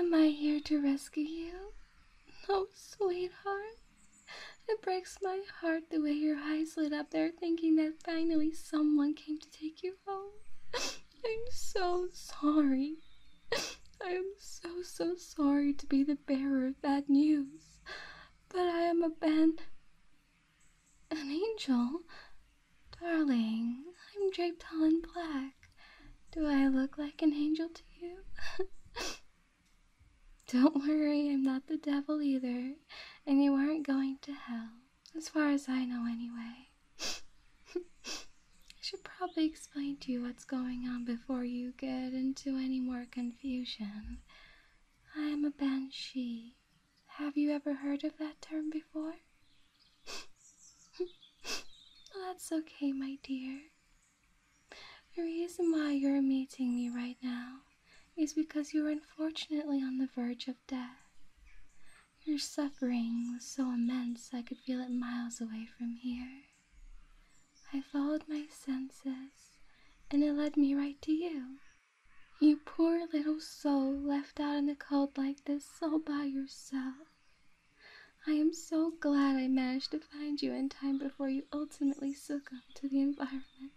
Am I here to rescue you? Oh, sweetheart. It breaks my heart the way your eyes lit up there thinking that finally someone came to take you home. I'm so sorry. I am so sorry to be the bearer of bad news. But I am an angel. Darling, I'm draped all in black. Do I look like an angel to you? Don't worry, I'm not the devil either, and you aren't going to hell, as far as I know anyway. I should probably explain to you what's going on before you get into any more confusion. I am a Banshee. Have you ever heard of that term before? Well, that's okay, my dear. The reason why you're meeting me right now is because you're unfortunately on the verge of death. Your suffering was so immense I could feel it miles away from here. I followed my senses, and it led me right to you. You poor little soul left out in the cold like this all by yourself. I am so glad I managed to find you in time before you ultimately succumbed to the environment.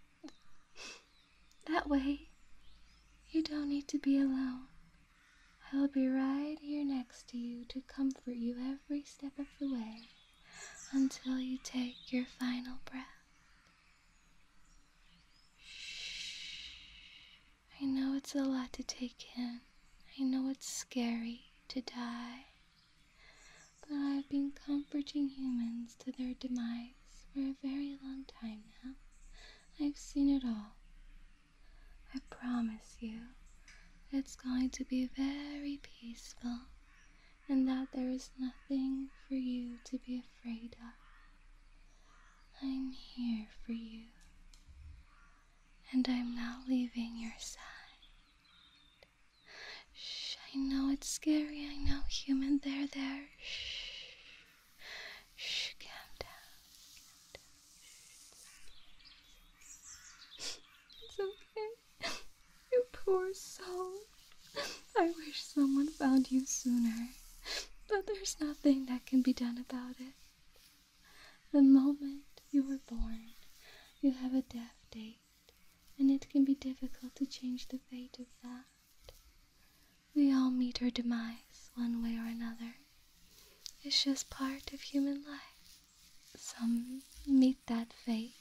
That way, you don't need to be alone. I will be right here next to you to comfort you every step of the way until you take your final breath. Shh. I know it's a lot to take in. I know it's scary to die. But I've been comforting humans to their demise for a very long time now. I've seen it all. I promise you, it's going to be very peaceful, and that there is nothing for you to be afraid of. I'm here for you, and I'm not leaving your side. Shh, I know it's scary, I know, human, there. Shh, shh, calm down. It's okay. You poor soul. I wish someone found you sooner, but there's nothing that can be done about it. The moment you were born, you have a death date, and it can be difficult to change the fate of that. We all meet our demise one way or another. It's just part of human life. Some meet that fate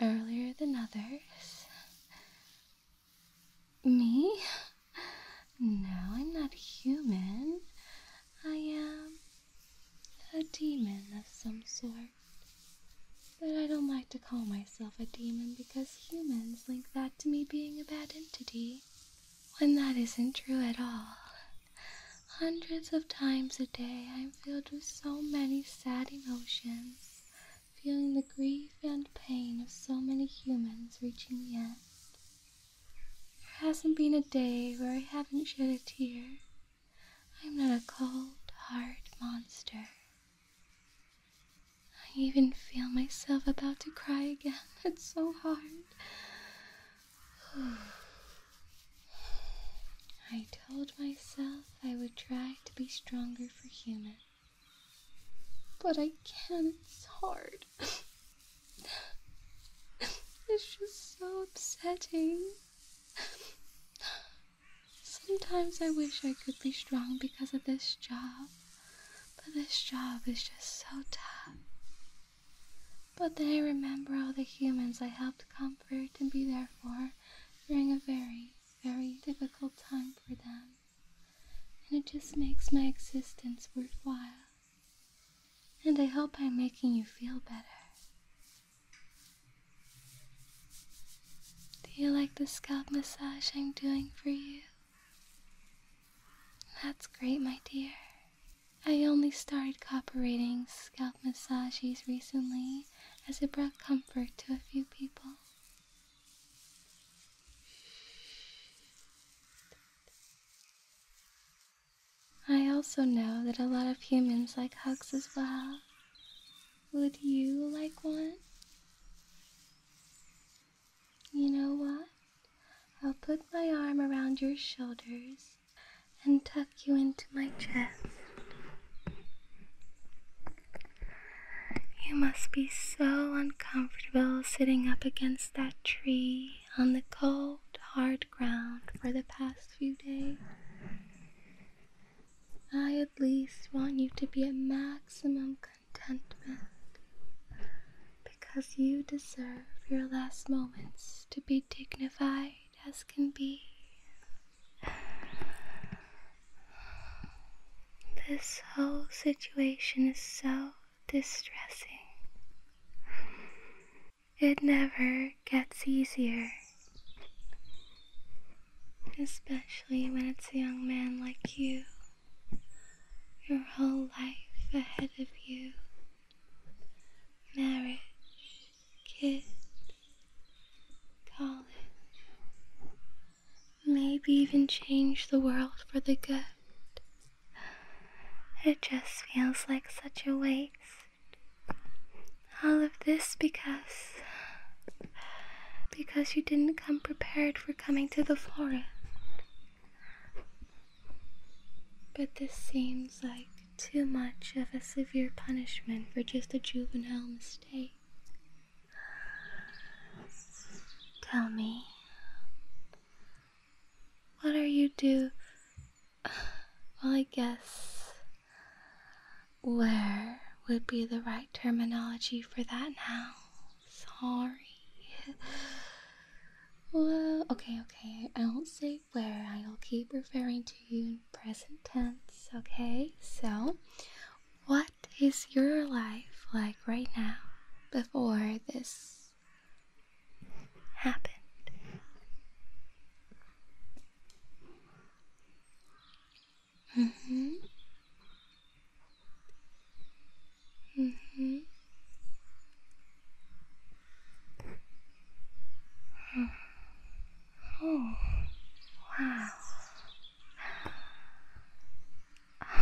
earlier than others. Me? No, I'm not human. I am a demon of some sort. But I don't like to call myself a demon because humans link that to me being a bad entity, when that isn't true at all. Hundreds of times a day I'm filled with so many sad emotions, feeling the grief and pain of so many humans reaching the end. There hasn't been a day where I haven't shed a tear. I'm not a cold, hard monster. I even feel myself about to cry again. It's so hard. I told myself I would try to be stronger for humans. But I can't, it's hard. It's just so upsetting. Sometimes I wish I could be strong because of this job. But this job is just so tough. But then I remember all the humans I helped comfort and be there for during a very, very difficult time for them. And it just makes my existence worthwhile. And I hope I'm making you feel better. Do you like the scalp massage I'm doing for you? That's great, my dear. I only started cooperating scalp massages recently as it brought comfort to a few people. I also know that a lot of humans like hugs as well. Would you like one? You know what? I'll put my arm around your shoulders and tuck you into my chest. You must be so uncomfortable sitting up against that tree on the cold, hard ground for the past few days. I at least want you to be at maximum contentment, because you deserve your last moments to be dignified as can be. This whole situation is so distressing. It never gets easier, especially when it's a young man like you. Your whole life ahead of you. Marriage, kids, college. Maybe even change the world for the good. It just feels like such a waste. All of this because you didn't come prepared for coming to the forest. But this seems like too much of a severe punishment for just a juvenile mistake. Tell me, what are you well, I guess, where would be the right terminology for that now? Sorry. Well, okay, I won't say where. I'll keep referring to you in present tense, okay? So, what is your life like right now before this happened? Mm-hmm. Mm-hmm. Oh, wow.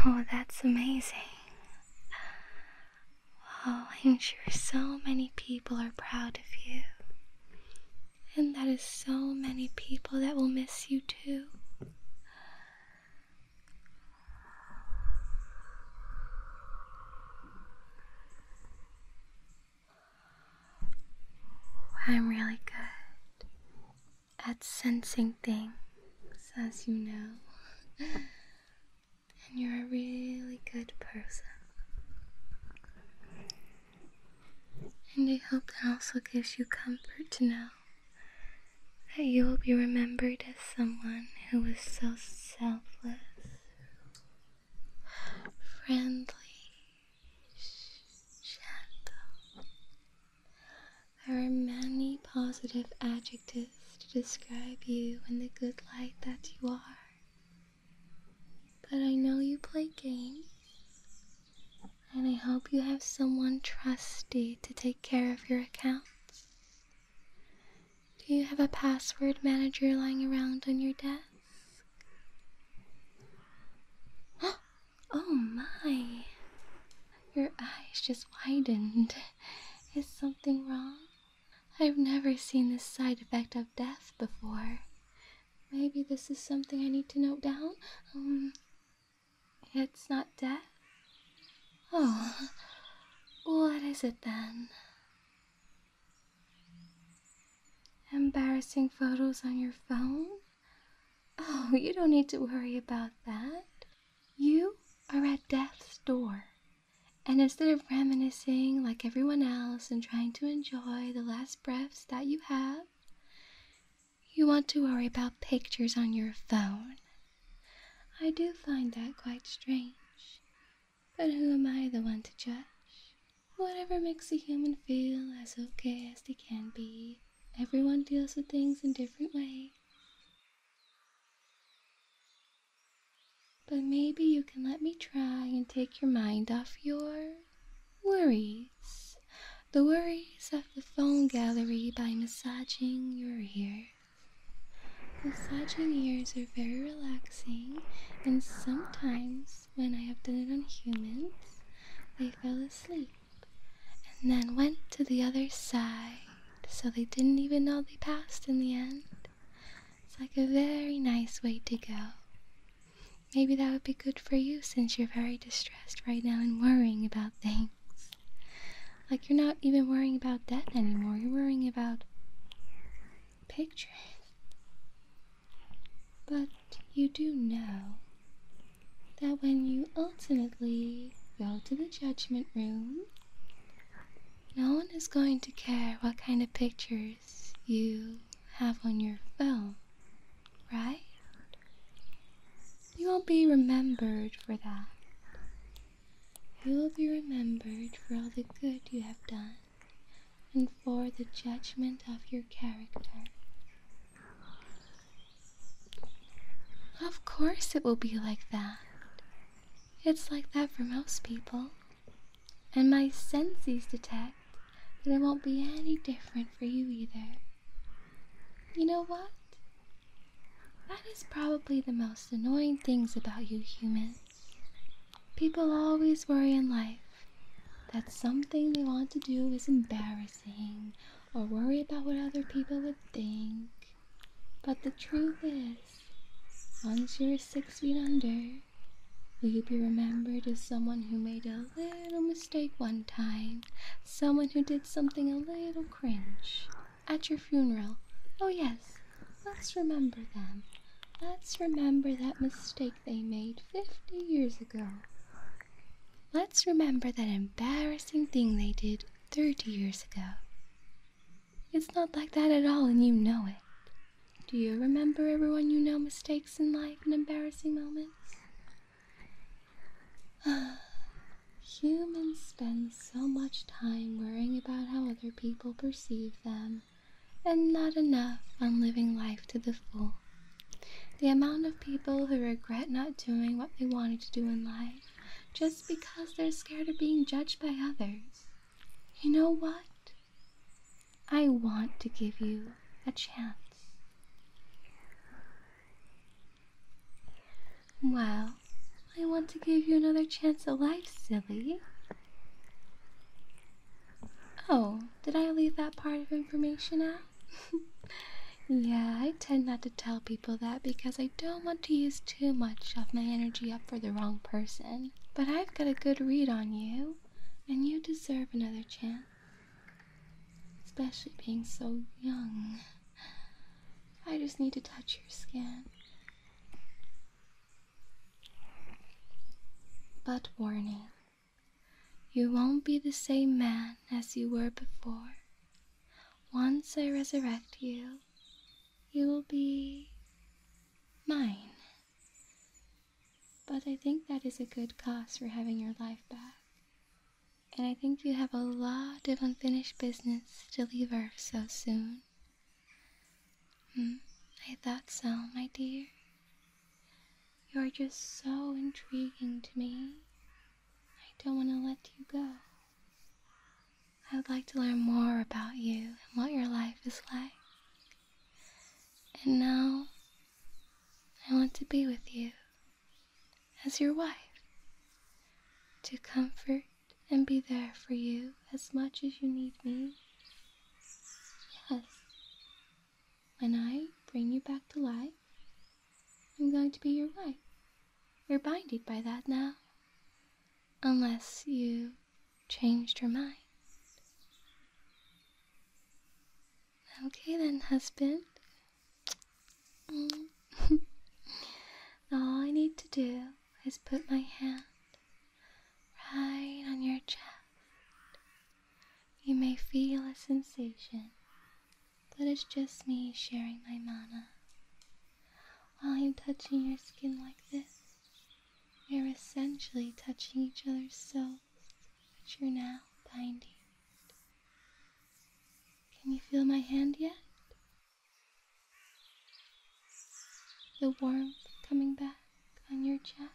Oh, that's amazing. Oh, I'm sure so many people are proud of you. And that is so many people that will miss you too. I'm really good at sensing things, as you know. And you're a really good person. And I hope that also gives you comfort to know that you will be remembered as someone who was so selfless, friendly, gentle. There are many positive adjectives to describe you in the good light that you are. But I know you play games, and I hope you have someone trusty to take care of your accounts. Do you have a password manager lying around on your desk? Oh my! Your eyes just widened. Is something wrong? I've never seen this side effect of death before. Maybe this is something I need to note down? It's not death? Oh, what is it then? Embarrassing photos on your phone? Oh, you don't need to worry about that. You are at death's door. And instead of reminiscing like everyone else and trying to enjoy the last breaths that you have, you want to worry about pictures on your phone. I do find that quite strange. But who am I the one to judge? Whatever makes a human feel as okay as they can be. Everyone deals with things in different ways. But maybe you can let me try and take your mind off your worries. The worries of the phone gallery by massaging your ears. Massaging ears are very relaxing, and sometimes when I have done it on humans, they fell asleep and then went to the other side, so they didn't even know they passed in the end. It's like a very nice way to go. Maybe that would be good for you since you're very distressed right now and worrying about things. Like you're not even worrying about death anymore, you're worrying about pictures. But you do know that when you ultimately go to the judgment room, no one is going to care what kind of pictures you have on your phone, right? You won't be remembered for that. You will be remembered for all the good you have done and for the judgment of your character. Of course it will be like that. It's like that for most people. And my senses detect that it won't be any different for you either. You know what? That is probably the most annoying things about you humans. People always worry in life that something they want to do is embarrassing or worry about what other people would think. But the truth is, once you're 6 feet under, will you be remembered as someone who made a little mistake one time? Someone who did something a little cringe at your funeral? Oh yes, let's remember them. Let's remember that mistake they made 50 years ago. Let's remember that embarrassing thing they did 30 years ago. It's not like that at all and you know it. Do you remember everyone you know mistakes in life and embarrassing moments? Humans spend so much time worrying about how other people perceive them and not enough on living life to the full. The amount of people who regret not doing what they wanted to do in life just because they're scared of being judged by others. You know what? I want to give you a chance. Well, I want to give you another chance at life, silly. Oh, did I leave that part of information out? Yeah, I tend not to tell people that because I don't want to use too much of my energy up for the wrong person. But I've got a good read on you, and you deserve another chance. Especially being so young. I just need to touch your skin. But warning, you won't be the same man as you were before. Once I resurrect you, you will be mine. But I think that is a good cause for having your life back. And I think you have a lot of unfinished business to leave Earth so soon. I thought so, my dear. You're just so intriguing to me. I don't want to let you go. I'd like to learn more about you and what your life is like. And now, I want to be with you as your wife, to comfort and be there for you as much as you need me. Yes, when I bring you back to life, I'm going to be your wife. You're binded by that now, unless you changed your mind. Okay then, husband. All I need to do is put my hand right on your chest. You may feel a sensation, but it's just me sharing my mana. While I'm touching your skin like this, we are essentially touching each other's souls, which you're now binding. Can you feel my hand yet? The warmth coming back on your chest.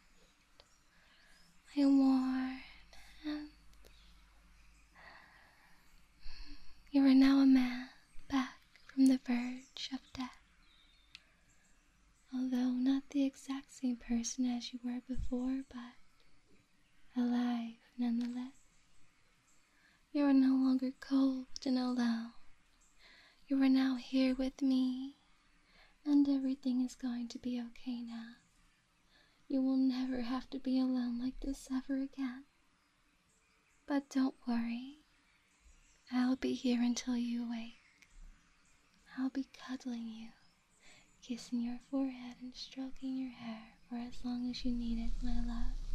My warm hand. You are now a man back from the verge of death. Although not the exact same person as you were before, but alive nonetheless. You are no longer cold and alone. You are now here with me, and everything is going to be okay now. You will never have to be alone like this ever again. But don't worry, I'll be here until you wake. I'll be cuddling you, kissing your forehead and stroking your hair for as long as you need it, my love.